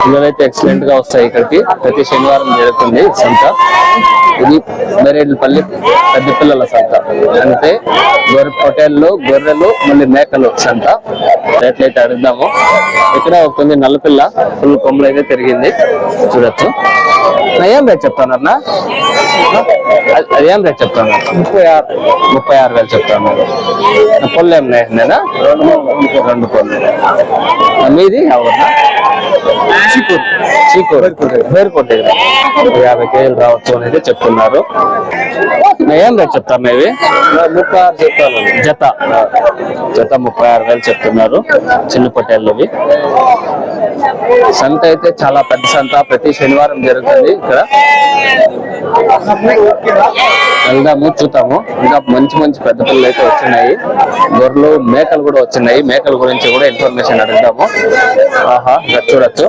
పిల్లలైతే ఎక్సలెంట్ గా వస్తాయి ఇక్కడికి. ప్రతి శనివారం జరుగుతుంది సంత. ఇది బరేడుపల్లి పెద్ద పిల్లల సంత. అంటే పొట్టేళ్ళు, గొర్రెలు, మళ్ళీ మేకలు సంత. రేట్లు అయితే అడుగుదాము. ఇక్కడ కొన్ని నల్లపిల్ల ఫుల్ కొమ్ములు అయితే తిరిగింది, చూడొచ్చు. ఏం రేట్ చెప్తానన్నా? అదేం రేట్ చెప్తాను? 36,000 చెప్తాను. పొల్లు ఏం నేనా? 2 పొల్లు. మీది ఎవరన్నా? చీకూరు బేరుకోట దగ్గర 50 కేజీలు రావచ్చు అనేది చెప్తున్నారు. ఏం రేట్ చెప్తాను? ఇవి 36 చెప్తాను. జత 36,000 చెప్తున్నారు. చిన్న పొట్టేళ్ళు ఇవి. సంత అయితే చాలా పెద్ద సంత, ప్రతి శనివారం జరుగుతుంది ఇక్కడ. వెళ్దాము, చూద్దాము. ఇంకా మంచి మంచి పెద్ద పిల్లలు అయితే వచ్చినాయి. గొర్రెలు, మేకలు కూడా వచ్చినాయి. మేకల గురించి కూడా ఇన్ఫర్మేషన్ అడుగుదాము. ఆహా, చూడొచ్చు.